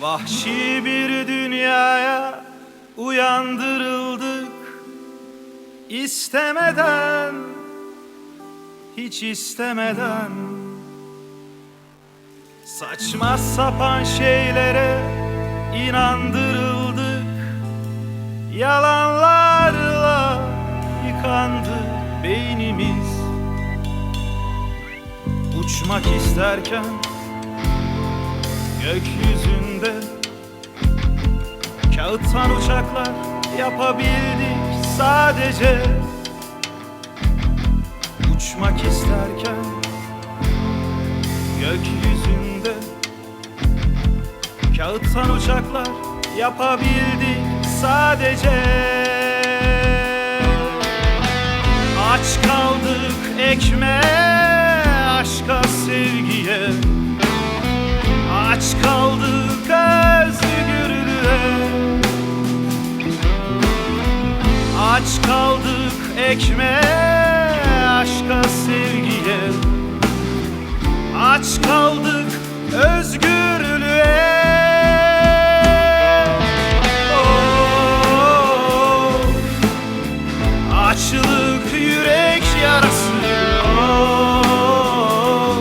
Vahşi bir dünyaya uyandırıldık, istemeden, hiç istemeden. Saçma sapan şeylere inandırıldık, yalanlarla yıkandı beynimiz. Uçmak isterken gökyüzünde kağıttan uçaklar yapabildik sadece. Uçmak isterken gökyüzünde kağıttan uçaklar yapabildik sadece. Aç kaldık ekmeğe, aşka, sevgiye. Aç kaldık özgürlüğe. Aç kaldık ekmeğe, aşka, sevgiye. Aç kaldık özgürlüğe. Oh, açlık yürek yarası. Oh,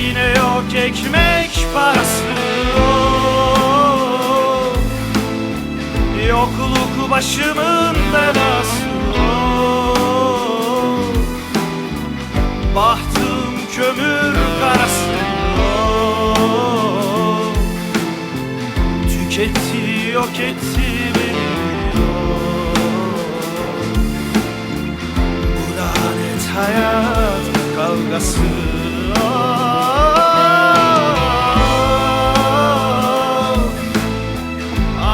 yine yok ekmek parası. Oh, yokluk başımın belası. Oh, bahtım kömür karası. Oh, tüketti, yok etti beni. Oh, bu lanet hayat kavgası. Oh,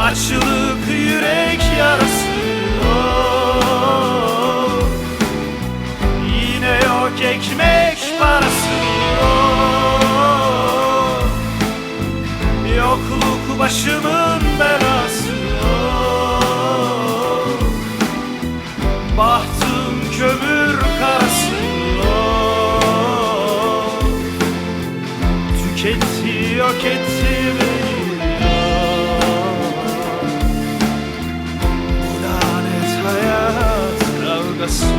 açlık yürek yarası. Oh, yine yok ekmek parası. Oh, yokluk başımın belası. Oh, bahtım kömür karası. Oh, tüketti, yok etti beni. Oh, bu lanet hayat kavgası.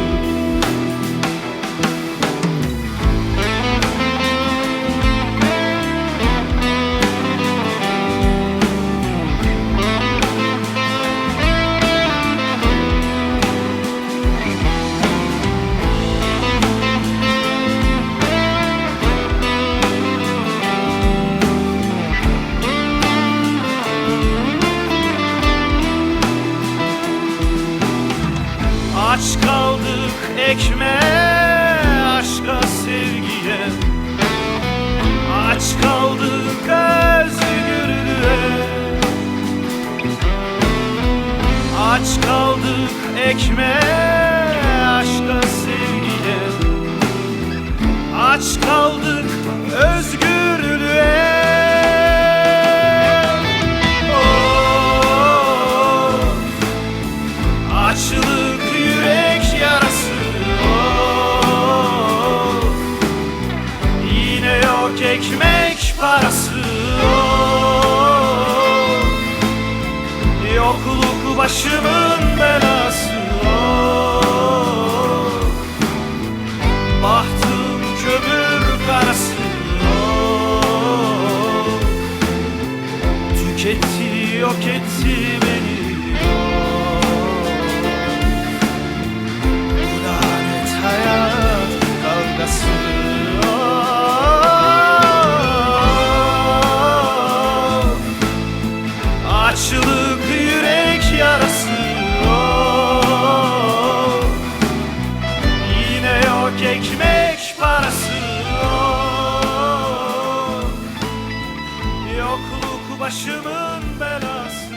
Aç kaldık ekmeğe, aşka, sevgiye. Aç kaldık özgürlüğe. Aç kaldık ekmeğe, aşka, sevgiye. Aç kaldık özgürlüğe. Oh, açlık yürek yarası. Oh, yine yok ekmek parası. Oh, yokluk başımın belası. Oh, bahtım kömür karası. Oh, tüketti, yok etti beni. Hayat kavgası. Oh, açlık yürek yarası. Oh, yine yok ekmek parası. Oh, yokluk başımın belası.